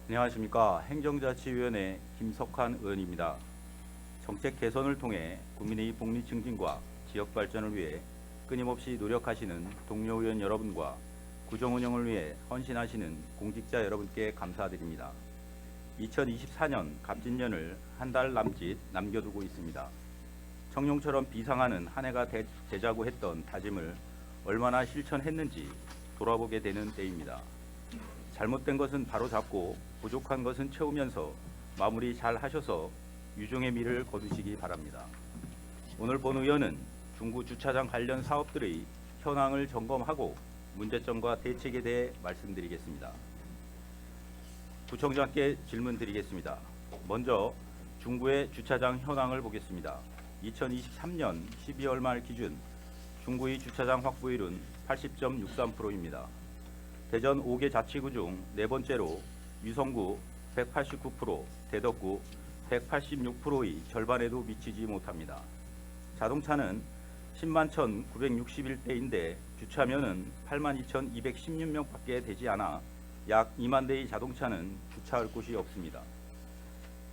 안녕하십니까. 행정자치위원회 김석환 의원입니다. 정책 개선을 통해 국민의 복리 증진과 지역 발전을 위해 끊임없이 노력하시는 동료 의원 여러분과 구정 운영을 위해 헌신하시는 공직자 여러분께 감사드립니다. 2024년 갑진년을 한 달 남짓 남겨두고 있습니다. 청룡처럼 비상하는 한 해가 되자고 했던 다짐을 얼마나 실천했는지 돌아보게 되는 때입니다. 잘못된 것은 바로잡고 부족한 것은 채우면서 마무리 잘 하셔서 유종의 미를 거두시기 바랍니다. 오늘 본 의원은 중구 주차장 관련 사업들의 현황을 점검하고 문제점과 대책에 대해 말씀드리겠습니다. 구청장께 질문 드리겠습니다. 먼저 중구의 주차장 현황을 보겠습니다. 2023년 12월 말 기준 중구의 주차장 확보율은 80.63%입니다. 대전 5개 자치구 중 네 번째로 유성구 189%, 대덕구 186%의 절반에도 미치지 못합니다. 자동차는 10만 1,961대인데 주차면은 82,216명밖에 되지 않아 약 2만 대의 자동차는 주차할 곳이 없습니다.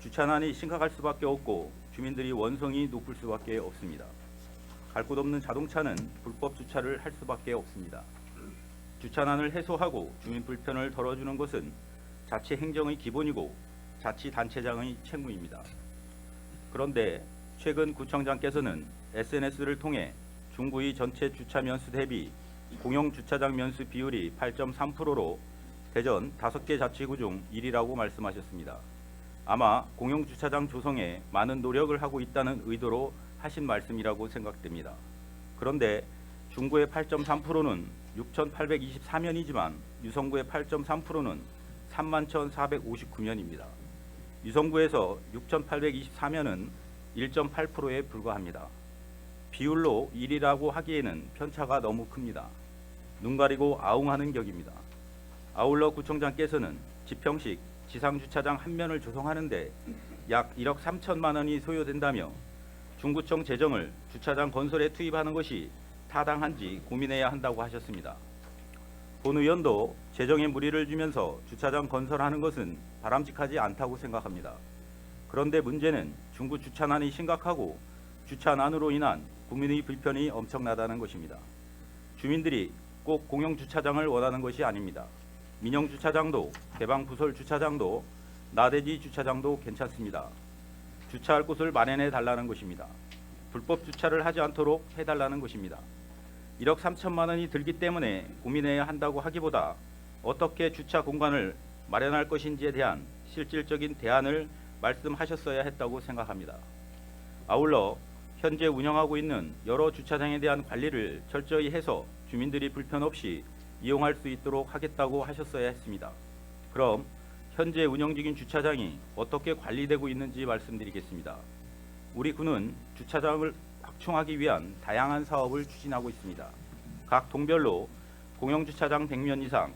주차난이 심각할 수밖에 없고 주민들이 원성이 높을 수밖에 없습니다. 갈 곳 없는 자동차는 불법 주차를 할 수밖에 없습니다. 주차난을 해소하고 주민 불편을 덜어주는 것은 자치 행정의 기본이고 자치단체장의 책무입니다. 그런데 최근 구청장께서는 SNS를 통해 중구의 전체 주차 면수 대비 공영 주차장 면수 비율이 8.3%로 대전 5개 자치구 중 1위라고 말씀하셨습니다. 아마 공영 주차장 조성에 많은 노력을 하고 있다는 의도로 하신 말씀이라고 생각됩니다. 그런데 중구의 8.3%는 6,824면이지만 유성구의 8.3%는 31,459면입니다. 유성구에서 6,824면은 1.8%에 불과합니다. 비율로 1위라고 하기에는 편차가 너무 큽니다. 눈 가리고 아웅하는 격입니다. 아울러 구청장께서는 지평식 지상주차장 한 면을 조성하는데 약 1억 3천만 원이 소요된다며 중구청 재정을 주차장 건설에 투입하는 것이 타당한지 고민해야 한다고 하셨습니다. 본 의원도 재정에 무리를 주면서 주차장 건설하는 것은 바람직하지 않다고 생각합니다. 그런데 문제는 중구 주차난이 심각하고 주차난으로 인한 국민의 불편이 엄청나다는 것입니다. 주민들이 꼭 공영 주차장을 원하는 것이 아닙니다. 민영 주차장도 개방 부설 주차장도 나대지 주차장도 괜찮습니다. 주차할 곳을 마련해 달라는 것입니다. 불법 주차를 하지 않도록 해달라는 것입니다. 1억 3천만 원이 들기 때문에 고민해야 한다고 하기보다 어떻게 주차 공간을 마련할 것인지에 대한 실질적인 대안을 말씀하셨어야 했다고 생각합니다. 아울러 현재 운영하고 있는 여러 주차장에 대한 관리를 철저히 해서 주민들이 불편 없이 이용할 수 있도록 하겠다고 하셨어야 했습니다. 그럼 현재 운영 중인 주차장이 어떻게 관리되고 있는지 말씀드리겠습니다. 우리 구는 주차장을 확충하기 위한 다양한 사업을 추진하고 있습니다. 각 동별로 공영주차장 100면 이상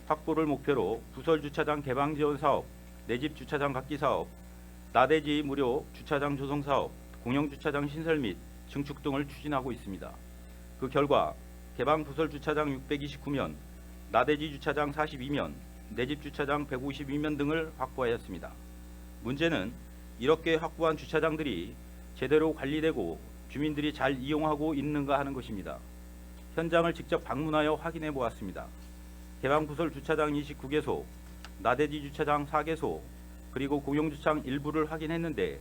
확보를 목표로 부설주차장 개방 지원 사업, 내집 주차장 갖기 사업, 나대지 무료 주차장 조성 사업, 공영주차장 신설 및 증축 등을 추진하고 있습니다. 그 결과 개방 부설주차장 629면, 나대지 주차장 42면, 내집 주차장 152면 등을 확보하였습니다. 문제는 이렇게 확보한 주차장들이 제대로 관리되고 주민들이 잘 이용하고 있는가 하는 것입니다. 현장을 직접 방문하여 확인해 보았습니다. 개방 부설 주차장 29개소, 나대지 주차장 4개소, 그리고 공용주차장 일부를 확인했는데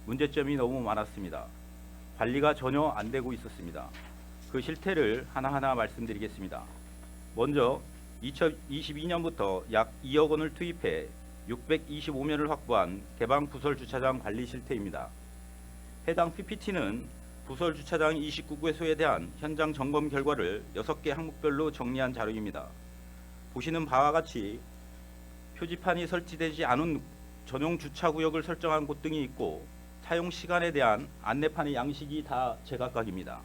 문제점이 너무 많았습니다. 관리가 전혀 안 되고 있었습니다. 그 실태를 하나하나 말씀드리겠습니다. 먼저 2022년부터 약 2억 원을 투입해 625면을 확보한 개방 부설 주차장 관리 실태입니다. 해당 PPT는 부설 주차장 29개소에 대한 현장 점검 결과를 6개 항목별로 정리한 자료입니다. 보시는 바와 같이 표지판이 설치되지 않은 전용 주차구역을 설정한 곳 등이 있고 사용 시간에 대한 안내판의 양식이 다 제각각입니다.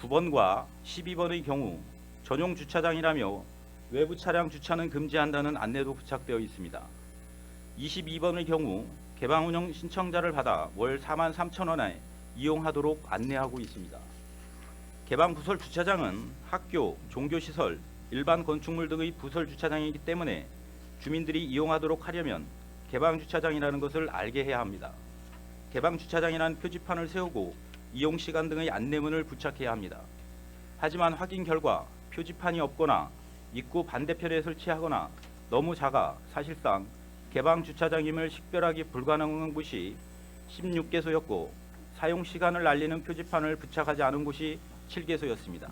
9번과 12번의 경우 전용 주차장이라며 외부 차량 주차는 금지한다는 안내도 부착되어 있습니다. 22번의 경우 개방 운영 신청자를 받아 월 43,000원에 이용하도록 안내하고 있습니다. 개방 부설 주차장은 학교, 종교시설, 일반 건축물 등의 부설 주차장이기 때문에 주민들이 이용하도록 하려면 개방주차장이라는 것을 알게 해야 합니다. 개방주차장이라는 표지판을 세우고 이용시간 등의 안내문을 부착해야 합니다. 하지만 확인 결과 표지판이 없거나 입구 반대편에 설치하거나 너무 작아 사실상 개방주차장임을 식별하기 불가능한 곳이 16개소였고 사용시간을 알리는 표지판을 부착하지 않은 곳이 7개소였습니다.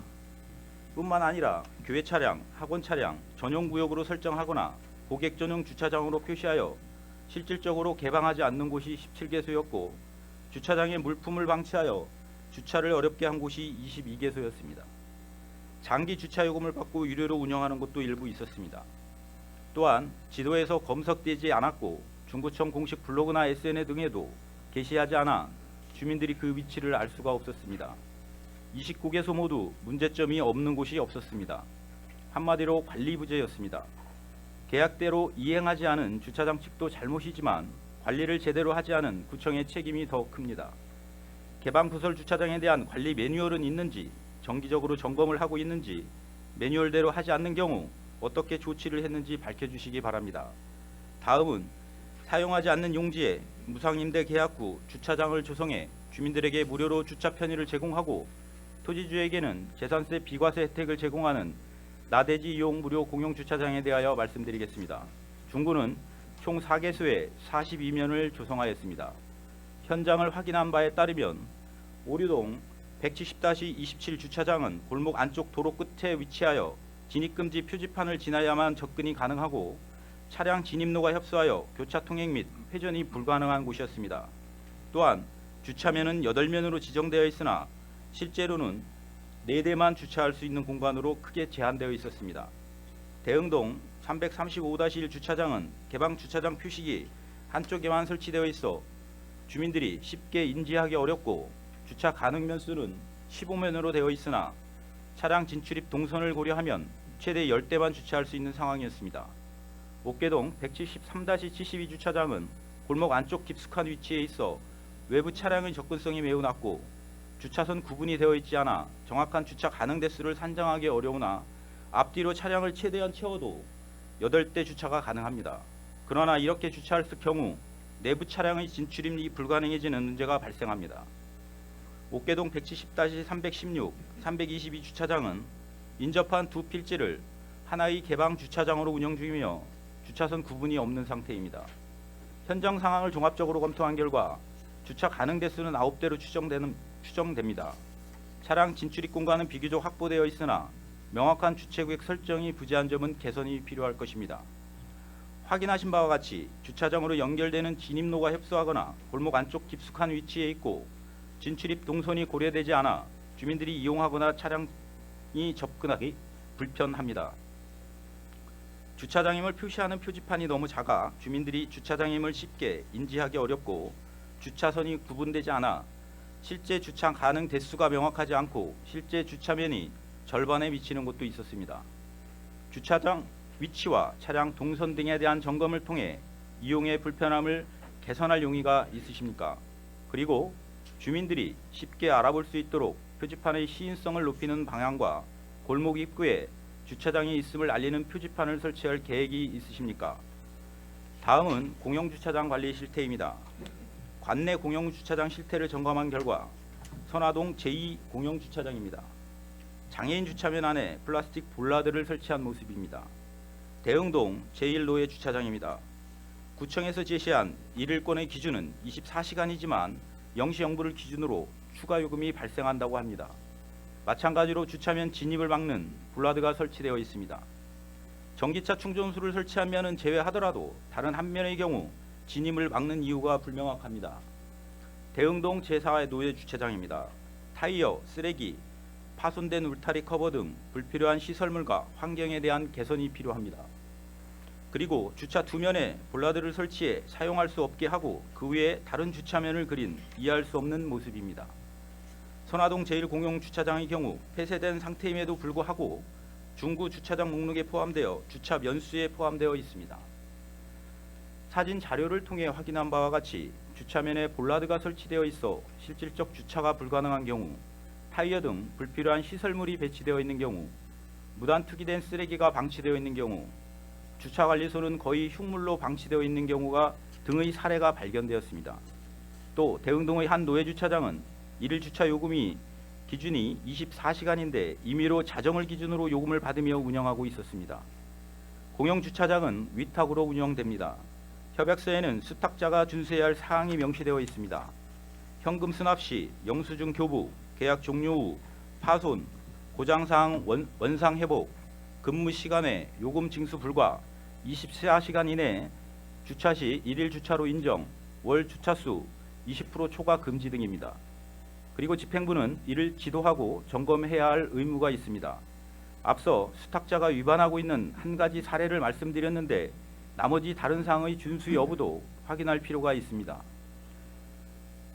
뿐만 아니라 교회 차량, 학원 차량 전용구역으로 설정하거나 고객 전용 주차장으로 표시하여 실질적으로 개방하지 않는 곳이 17개소였고 주차장에 물품을 방치하여 주차를 어렵게 한 곳이 22개소였습니다. 장기 주차요금을 받고 유료로 운영하는 곳도 일부 있었습니다. 또한 지도에서 검색되지 않았고 중구청 공식 블로그나 SNS에 등에도 게시하지 않아 주민들이 그 위치를 알 수가 없었습니다. 29개소 모두 문제점이 없는 곳이 없었습니다. 한마디로 관리 부재였습니다. 계약대로 이행하지 않은 주차장 측도 잘못이지만 관리를 제대로 하지 않은 구청의 책임이 더 큽니다. 개방부설 주차장에 대한 관리 매뉴얼은 있는지, 정기적으로 점검을 하고 있는지, 매뉴얼대로 하지 않는 경우 어떻게 조치를 했는지 밝혀주시기 바랍니다. 다음은 사용하지 않는 용지에 무상임대 계약 후 주차장을 조성해 주민들에게 무료로 주차 편의를 제공하고 토지주에게는 재산세 비과세 혜택을 제공하는 나대지 이용 무료 공용주차장에 대하여 말씀드리겠습니다. 중구는 총 4개소에 42면을 조성하였습니다. 현장을 확인한 바에 따르면 오류동 170-27 주차장은 골목 안쪽 도로 끝에 위치하여 진입금지 표지판을 지나야만 접근이 가능하고 차량 진입로가 협소하여 교차 통행 및 회전이 불가능한 곳이었습니다. 또한 주차면은 8면으로 지정되어 있으나 실제로는 4대만 주차할 수 있는 공간으로 크게 제한되어 있었습니다. 대흥동 335-1 주차장은 개방 주차장 표식이 한쪽에만 설치되어 있어 주민들이 쉽게 인지하기 어렵고 주차 가능 면수는 15면으로 되어 있으나 차량 진출입 동선을 고려하면 최대 10대만 주차할 수 있는 상황이었습니다. 옥계동 173-72 주차장은 골목 안쪽 깊숙한 위치에 있어 외부 차량의 접근성이 매우 낮고 주차선 구분이 되어 있지 않아 정확한 주차 가능 대수를 산정하기 어려우나 앞뒤로 차량을 최대한 채워도 8대 주차가 가능합니다. 그러나 이렇게 주차할 경우 내부 차량의 진출입이 불가능해지는 문제가 발생합니다. 옥계동 170-316, 322 주차장은 인접한 두 필지를 하나의 개방 주차장으로 운영 중이며 주차선 구분이 없는 상태입니다. 현장 상황을 종합적으로 검토한 결과 주차 가능 대수는 9대로 추정됩니다. 차량 진출입 공간은 비교적 확보되어 있으나 명확한 주차구역 설정이 부재한 점은 개선이 필요할 것입니다. 확인하신 바와 같이 주차장으로 연결되는 진입로가 협소하거나 골목 안쪽 깊숙한 위치에 있고 진출입 동선이 고려되지 않아 주민들이 이용하거나 차량이 접근하기 불편합니다. 주차장임을 표시하는 표지판이 너무 작아 주민들이 주차장임을 쉽게 인지하기 어렵고 주차선이 구분되지 않아 실제 주차 가능 대수가 명확하지 않고 실제 주차면이 절반에 미치는 곳도 있었습니다. 주차장 위치와 차량 동선 등에 대한 점검을 통해 이용의 불편함을 개선할 용의가 있으십니까? 그리고 주민들이 쉽게 알아볼 수 있도록 표지판의 시인성을 높이는 방향과 골목 입구에 주차장이 있음을 알리는 표지판을 설치할 계획이 있으십니까? 다음은 공영주차장 관리 실태입니다. 관내 공영주차장 실태를 점검한 결과 선화동 제2 공영주차장입니다. 장애인 주차면 안에 플라스틱 볼라드를 설치한 모습입니다. 대흥동 제1노예 주차장입니다. 구청에서 제시한 일일권의 기준은 24시간이지만 0시 0분을 기준으로 추가 요금이 발생한다고 합니다. 마찬가지로 주차면 진입을 막는 볼라드가 설치되어 있습니다. 전기차 충전소를 설치한 면은 제외하더라도 다른 한 면의 경우 진입을 막는 이유가 불명확합니다. 대흥동 제4의 노예 주차장입니다. 타이어, 쓰레기, 파손된 울타리 커버 등 불필요한 시설물과 환경에 대한 개선이 필요합니다. 그리고 주차 두면에 볼라드를 설치해 사용할 수 없게 하고 그 위에 다른 주차면을 그린 이해할 수 없는 모습입니다. 선화동 제1공용주차장의 경우 폐쇄된 상태임에도 불구하고 중구 주차장 목록에 포함되어 주차 면수에 포함되어 있습니다. 사진 자료를 통해 확인한 바와 같이 주차면에 볼라드가 설치되어 있어 실질적 주차가 불가능한 경우, 타이어 등 불필요한 시설물이 배치되어 있는 경우, 무단 투기된 쓰레기가 방치되어 있는 경우, 주차관리소는 거의 흉물로 방치되어 있는 경우가 등의 사례가 발견되었습니다. 또 대흥동의 한 노예주차장은 일일 주차 요금이 기준이 24시간인데 임의로 자정을 기준으로 요금을 받으며 운영하고 있었습니다. 공영주차장은 위탁으로 운영됩니다. 협약서에는 수탁자가 준수해야 할 사항이 명시되어 있습니다. 현금 수납 시, 영수증 교부, 계약 종료 후, 파손, 고장사항 원상 회복, 근무 시간 외 요금 징수 불가, 24시간 이내 주차 시 일일 주차로 인정, 월 주차수 20% 초과 금지 등입니다. 그리고 집행부는 이를 지도하고 점검해야 할 의무가 있습니다. 앞서 수탁자가 위반하고 있는 한 가지 사례를 말씀드렸는데 나머지 다른 사항의 준수 여부도 확인할 필요가 있습니다.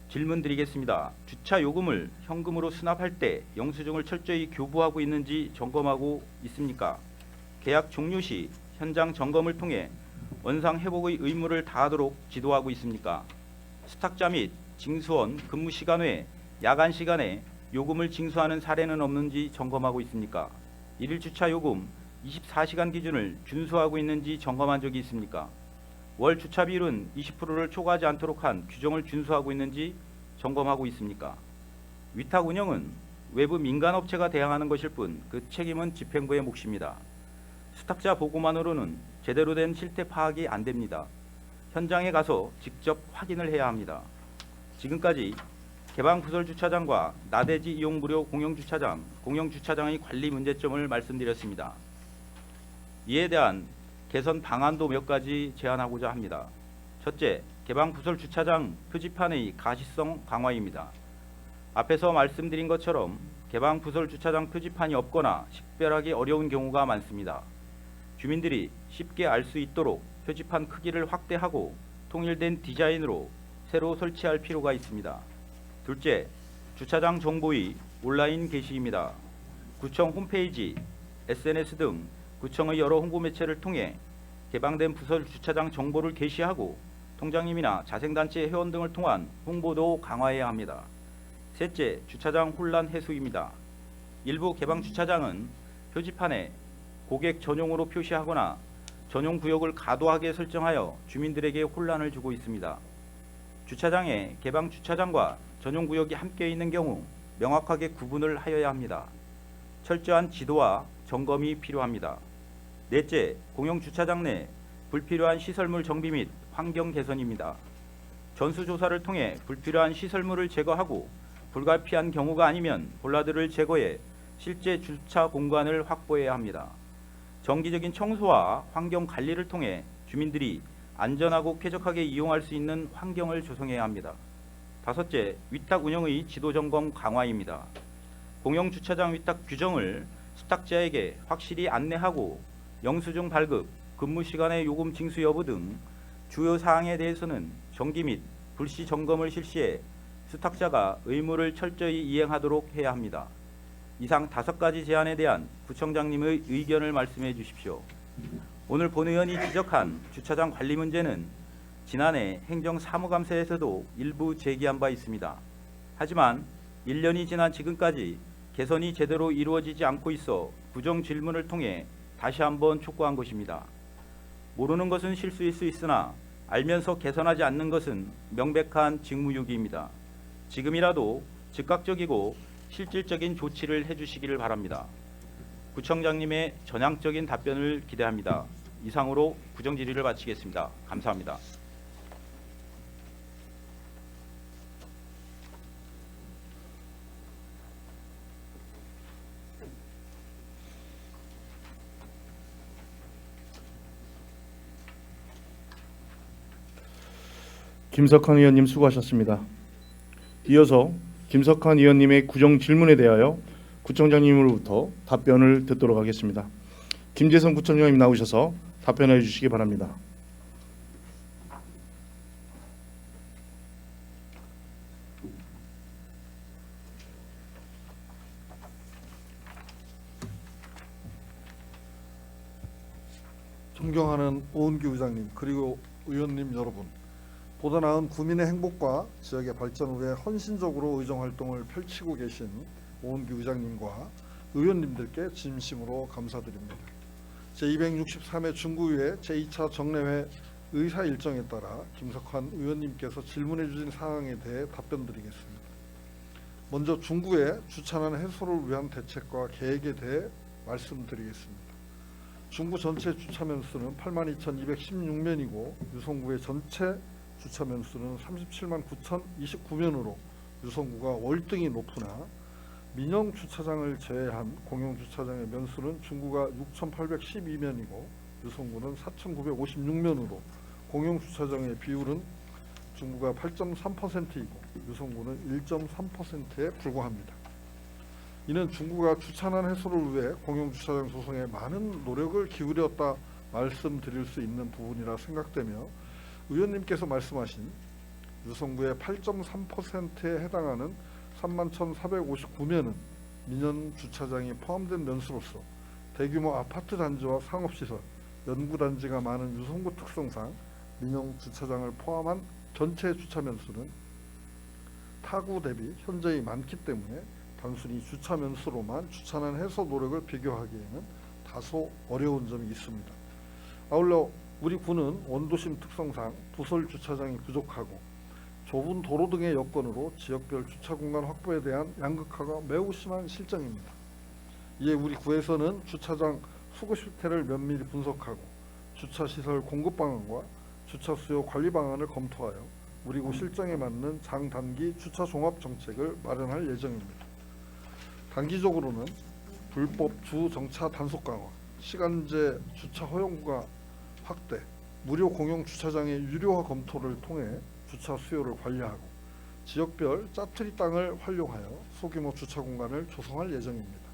질문 드리겠습니다. 주차 요금을 현금으로 수납할 때 영수증을 철저히 교부하고 있는지 점검하고 있습니까? 계약 종료 시 현장 점검을 통해 원상 회복의 의무를 다하도록 지도하고 있습니까? 수탁자 및 징수원 근무 시간 외 야간 시간에 요금을 징수하는 사례는 없는지 점검하고 있습니까? 일일 주차 요금 24시간 기준을 준수하고 있는지 점검한 적이 있습니까? 월 주차 비율은 20%를 초과하지 않도록 한 규정을 준수하고 있는지 점검하고 있습니까? 위탁 운영은 외부 민간업체가 대항하는 것일 뿐 그 책임은 집행부의 몫입니다. 수탁자 보고만으로는 제대로 된 실태 파악이 안 됩니다. 현장에 가서 직접 확인을 해야 합니다. 지금까지 개방부설주차장과 나대지 이용 무료 공영주차장, 공영주차장의 관리 문제점을 말씀드렸습니다. 이에 대한 개선 방안도 몇 가지 제안하고자 합니다. 첫째, 개방부설주차장 표지판의 가시성 강화입니다. 앞에서 말씀드린 것처럼 개방부설주차장 표지판이 없거나 식별하기 어려운 경우가 많습니다. 주민들이 쉽게 알 수 있도록 표지판 크기를 확대하고 통일된 디자인으로 새로 설치할 필요가 있습니다. 둘째, 주차장 정보의 온라인 게시입니다. 구청 홈페이지, SNS 등 구청의 여러 홍보 매체를 통해 개방된 부설 주차장 정보를 게시하고 통장님이나 자생단체 회원 등을 통한 홍보도 강화해야 합니다. 셋째, 주차장 혼란 해소입니다. 일부 개방 주차장은 표지판에 고객 전용으로 표시하거나 전용 구역을 과도하게 설정하여 주민들에게 혼란을 주고 있습니다. 주차장에 개방 주차장과 전용 구역이 함께 있는 경우 명확하게 구분을 하여야 합니다. 철저한 지도와 점검이 필요합니다. 넷째, 공용 주차장 내 불필요한 시설물 정비 및 환경 개선입니다. 전수조사를 통해 불필요한 시설물을 제거하고 불가피한 경우가 아니면 볼라드를 제거해 실제 주차 공간을 확보해야 합니다. 정기적인 청소와 환경 관리를 통해 주민들이 안전하고 쾌적하게 이용할 수 있는 환경을 조성해야 합니다. 다섯째, 위탁 운영의 지도 점검 강화입니다. 공영 주차장 위탁 규정을 수탁자에게 확실히 안내하고 영수증 발급, 근무 시간의 요금 징수 여부 등 주요 사항에 대해서는 정기 및 불시 점검을 실시해 수탁자가 의무를 철저히 이행하도록 해야 합니다. 이상 5가지 제안에 대한 구청장님의 의견을 말씀해 주십시오. 오늘 본 의원이 지적한 주차장 관리 문제는 지난해 행정사무감사에서도 일부 제기한 바 있습니다. 하지만 1년이 지난 지금까지 개선이 제대로 이루어지지 않고 있어 부정 질문을 통해 다시 한번 촉구한 것입니다. 모르는 것은 실수일 수 있으나 알면서 개선하지 않는 것은 명백한 직무유기입니다. 지금이라도 즉각적이고 실질적인 조치를 해주시기를 바랍니다. 구청장님의 전향적인 답변을 기대합니다. 이상으로 구정질의를 마치겠습니다. 감사합니다. 김석환 의원님 수고하셨습니다. 이어서 김석환 의원님의 구정 질문에 대하여 구청장님으로부터 답변을 듣도록 하겠습니다. 김재성 구청장님 나오셔서 답변해 주시기 바랍니다. 존경하는 오은규 의장님 그리고 의원님 여러분, 보다 나은 구민의 행복과 지역의 발전을 위해 헌신적으로 의정활동을 펼치고 계신 오은규 의장님과 의원님들께 진심으로 감사드립니다. 제263회 중구의회 제2차 정례회 의사 일정에 따라 김석환 의원님께서 질문해 주신 사항에 대해 답변드리겠습니다. 먼저 중구의 주차난 해소를 위한 대책과 계획에 대해 말씀드리겠습니다. 중구 전체 주차면 수는 82,216면이고 유성구의 전체 주차면 수는 37만 9,029면으로 유성구가 월등히 높으나 민영 주차장을 제외한 공영 주차장의 면수는 중구가 6,812면이고 유성구는 4,956면으로 공영 주차장의 비율은 중구가 8.3%이고 유성구는 1.3%에 불과합니다. 이는 중구가 주차난 해소를 위해 공영 주차장 조성에 많은 노력을 기울였다 말씀드릴 수 있는 부분이라 생각되며 의원님께서 말씀하신 유성구의 8.3%에 해당하는 31,459면은 민영 주차장이 포함된 면수로서 대규모 아파트 단지와 상업시설, 연구단지가 많은 유성구 특성상 민영 주차장을 포함한 전체 주차 면수는 타구 대비 현저히 많기 때문에 단순히 주차 면수로만 주차난 해소 노력을 비교하기에는 다소 어려운 점이 있습니다. 아울러 우리 구는 원도심 특성상 부설 주차장이 부족하고 좁은 도로 등의 여건으로 지역별 주차 공간 확보에 대한 양극화가 매우 심한 실정입니다. 이에 우리 구에서는 주차장 수거 실태를 면밀히 분석하고 주차시설 공급 방안과 주차 수요 관리 방안을 검토하여 우리 구 실정에 맞는 장단기 주차 종합 정책을 마련할 예정입니다. 단기적으로는 불법 주정차 단속 강화, 시간제 주차 허용구가 확대, 무료 공용 주차장의 유료화 검토를 통해 주차 수요를 관리하고 지역별 짜투리 땅을 활용하여 소규모 주차 공간을 조성할 예정입니다.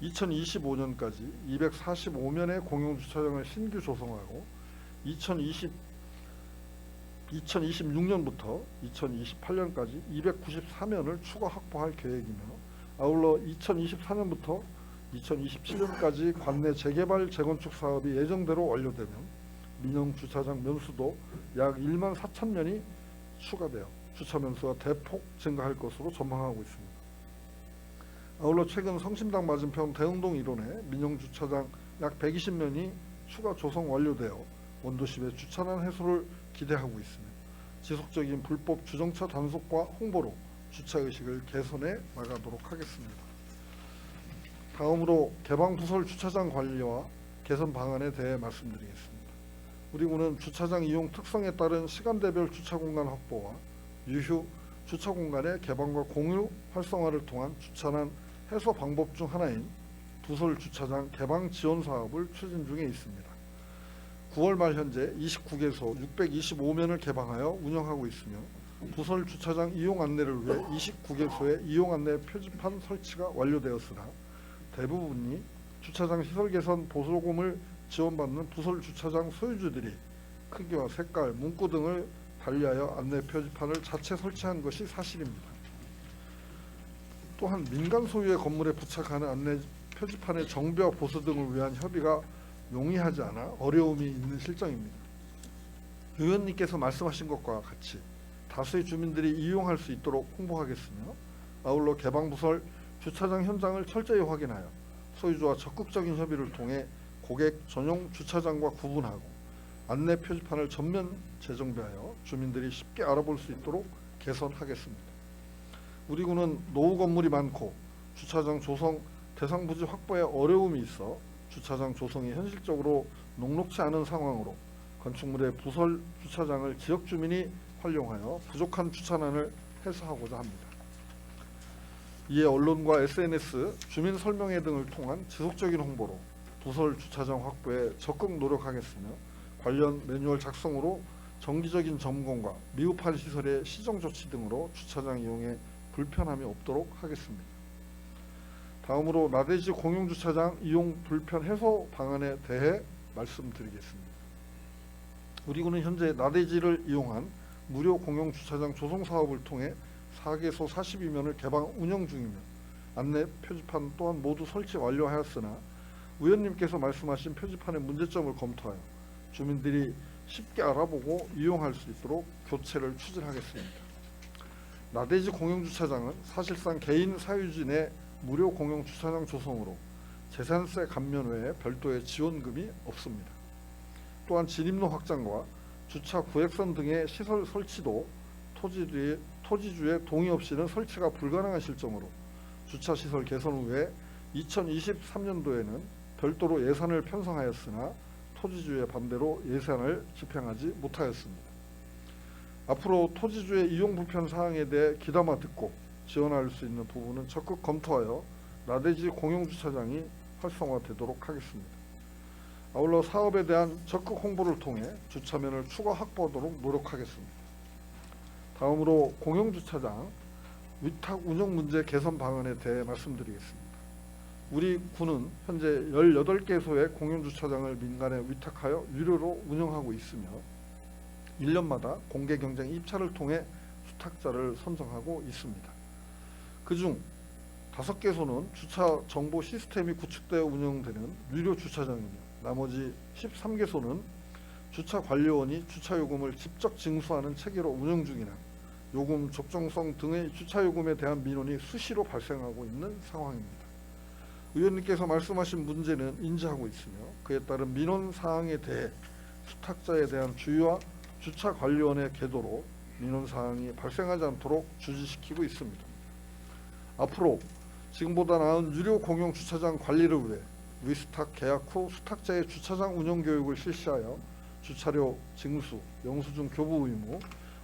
2025년까지 245면의 공용 주차장을 신규 조성하고 2026년부터 2028년까지 294면을 추가 확보할 계획이며 아울러 2024년부터 2027년까지 관내 재개발 재건축 사업이 예정대로 완료되면 민영 주차장 면수도 약 1만 4천 면이 추가되어 주차 면수가 대폭 증가할 것으로 전망하고 있습니다. 아울러 최근 성심당 맞은편 대흥동 일원에 민영 주차장 약 120면이 추가 조성 완료되어 원도심의 주차난 해소를 기대하고 있으며 지속적인 불법 주정차 단속과 홍보로 주차의식을 개선해 나가도록 하겠습니다. 다음으로 개방부설 주차장 관리와 개선 방안에 대해 말씀드리겠습니다. 우리 구는 주차장 이용 특성에 따른 시간대별 주차공간 확보와 유휴 주차공간의 개방과 공유 활성화를 통한 주차난 해소 방법 중 하나인 부설 주차장 개방 지원 사업을 추진 중에 있습니다. 9월 말 현재 29개소 625면을 개방하여 운영하고 있으며 부설 주차장 이용 안내를 위해 29개소의 이용 안내 표지판 설치가 완료되었으나 대부분이 주차장 시설 개선 보조금을 지원받는 부설 주차장 소유주들이 크기와 색깔, 문구 등을 달리하여 안내 표지판을 자체 설치한 것이 사실입니다. 또한 민간 소유의 건물에 부착하는 안내 표지판의 정비와 보수 등을 위한 협의가 용이하지 않아 어려움이 있는 실정입니다. 의원님께서 말씀하신 것과 같이 다수의 주민들이 이용할 수 있도록 홍보하겠으며 아울러 개방부설 주차장 현장을 철저히 확인하여 소유주와 적극적인 협의를 통해 고객 전용 주차장과 구분하고 안내 표지판을 전면 재정비하여 주민들이 쉽게 알아볼 수 있도록 개선하겠습니다. 우리 구는 노후 건물이 많고 주차장 조성 대상 부지 확보에 어려움이 있어 주차장 조성이 현실적으로 녹록치 않은 상황으로 건축물의 부설 주차장을 지역 주민이 활용하여 부족한 주차난을 해소하고자 합니다. 이에 언론과 SNS, 주민 설명회 등을 통한 지속적인 홍보로 부설 주차장 확보에 적극 노력하겠으며 관련 매뉴얼 작성으로 정기적인 점검과 미흡한 시설의 시정 조치 등으로 주차장 이용에 불편함이 없도록 하겠습니다. 다음으로 나대지 공용주차장 이용 불편 해소 방안에 대해 말씀드리겠습니다. 우리 구는 현재 나대지를 이용한 무료 공용주차장 조성 사업을 통해 4개소 42면을 개방 운영 중이며 안내 표지판 또한 모두 설치 완료하였으나 의원님께서 말씀하신 표지판의 문제점을 검토하여 주민들이 쉽게 알아보고 이용할 수 있도록 교체를 추진하겠습니다. 나대지 공용주차장은 사실상 개인 사유지 내 무료 공용주차장 조성으로 재산세 감면 외에 별도의 지원금이 없습니다. 또한 진입로 확장과 주차 구획선 등의 시설 설치도 토지주의 동의 없이는 설치가 불가능한 실정으로 주차 시설 개선 후에 2023년도에는 별도로 예산을 편성하였으나 토지주의 반대로 예산을 집행하지 못하였습니다. 앞으로 토지주의 이용 불편 사항에 대해 귀담아 듣고 지원할 수 있는 부분은 적극 검토하여 나대지 공용주차장이 활성화되도록 하겠습니다. 아울러 사업에 대한 적극 홍보를 통해 주차면을 추가 확보하도록 노력하겠습니다. 다음으로 공용주차장 위탁 운영 문제 개선 방안에 대해 말씀드리겠습니다. 우리 군은 현재 18개소의 공용주차장을 민간에 위탁하여 유료로 운영하고 있으며 1년마다 공개 경쟁 입찰을 통해 수탁자를 선정하고 있습니다. 그중 5개소는 주차 정보 시스템이 구축되어 운영되는 유료 주차장이며 나머지 13개소는 주차 관리원이 주차 요금을 직접 징수하는 체계로 운영 중이나 요금 적정성 등의 주차 요금에 대한 민원이 수시로 발생하고 있는 상황입니다. 의원님께서 말씀하신 문제는 인지하고 있으며 그에 따른 민원 사항에 대해 수탁자에 대한 주의와 주차 관리원의 계도로 민원 사항이 발생하지 않도록 주지시키고 있습니다. 앞으로 지금보다 나은 유료 공용 주차장 관리를 위해 위스탁 계약 후 수탁자의 주차장 운영 교육을 실시하여 주차료 징수, 영수증 교부 의무,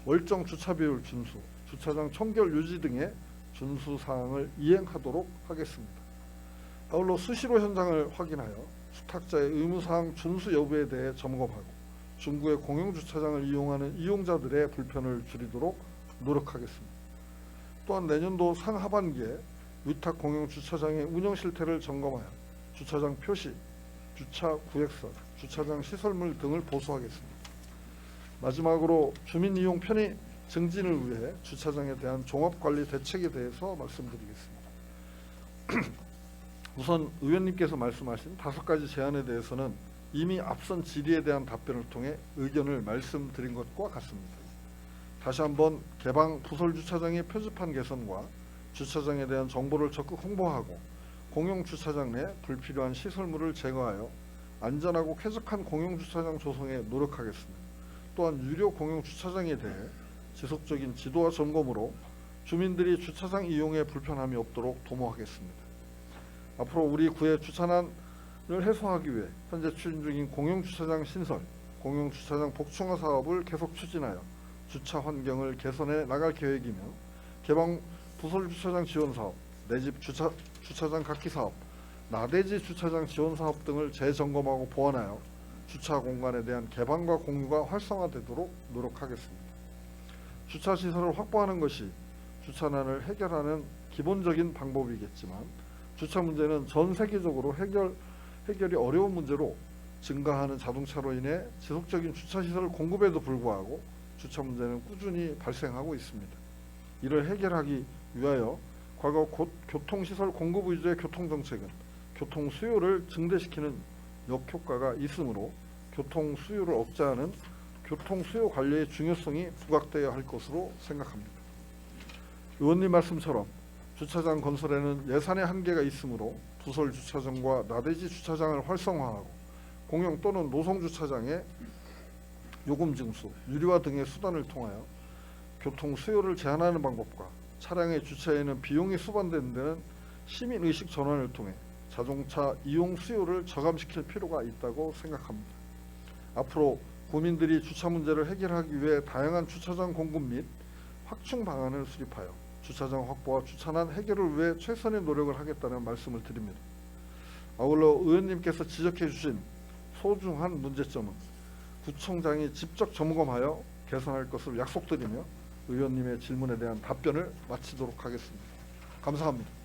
월정 주차 비율 준수, 주차장 청결 유지 등의 준수 사항을 이행하도록 하겠습니다. 아울러 수시로 현장을 확인하여 수탁자의 의무 사항 준수 여부에 대해 점검하고 중구의 공용 주차장을 이용하는 이용자들의 불편을 줄이도록 노력하겠습니다. 또한 내년도 상하반기에 위탁 공용 주차장의 운영 실태를 점검하여 주차장 표시, 주차 구획선, 주차장 시설물 등을 보수하겠습니다. 마지막으로 주민 이용 편의 증진을 위해 주차장에 대한 종합관리 대책에 대해서 말씀드리겠습니다. 우선 의원님께서 말씀하신 5가지 제안에 대해서는 이미 앞선 질의에 대한 답변을 통해 의견을 말씀드린 것과 같습니다. 다시 한번 개방 부설 주차장의 표지판 개선과 주차장에 대한 정보를 적극 홍보하고 공용 주차장 내 불필요한 시설물을 제거하여 안전하고 쾌적한 공용 주차장 조성에 노력하겠습니다. 또한 유료 공용 주차장에 대해 지속적인 지도와 점검으로 주민들이 주차장 이용에 불편함이 없도록 도모하겠습니다. 앞으로 우리 구의 주차난을 해소하기 위해 현재 추진 중인 공용 주차장 신설, 공용 주차장 복층화 사업을 계속 추진하여 주차 환경을 개선해 나갈 계획이며 개방 부설 주차장 지원 사업, 내 집 주차장 갖기 사업, 나대지 주차장 지원 사업 등을 재점검하고 보완하여 주차 공간에 대한 개방과 공유가 활성화되도록 노력하겠습니다. 주차 시설을 확보하는 것이 주차난을 해결하는 기본적인 방법이겠지만 주차 문제는 전 세계적으로 해결이 어려운 문제로 증가하는 자동차로 인해 지속적인 주차 시설 공급에도 불구하고 주차 문제는 꾸준히 발생하고 있습니다. 이를 해결하기 위하여 과거 교통시설 공급 위주의 교통정책은 교통 수요를 증대시키는 역효과가 있으므로 교통 수요를 억제하는 교통 수요 관리의 중요성이 부각되어야 할 것으로 생각합니다. 의원님 말씀처럼 주차장 건설에는 예산의 한계가 있으므로 부설 주차장과 나대지 주차장을 활성화하고 공용 또는 노송 주차장의 요금 징수, 유리화 등의 수단을 통하여 교통 수요를 제한하는 방법과 차량의 주차에는 비용이 수반되는 데는 시민의식 전환을 통해 자동차 이용 수요를 저감시킬 필요가 있다고 생각합니다. 앞으로 국민들이 주차 문제를 해결하기 위해 다양한 주차장 공급 및 확충 방안을 수립하여 주차장 확보와 주차난 해결을 위해 최선의 노력을 하겠다는 말씀을 드립니다. 아울러 의원님께서 지적해 주신 소중한 문제점은 구청장이 직접 점검하여 개선할 것을 약속드리며 의원님의 질문에 대한 답변을 마치도록 하겠습니다. 감사합니다.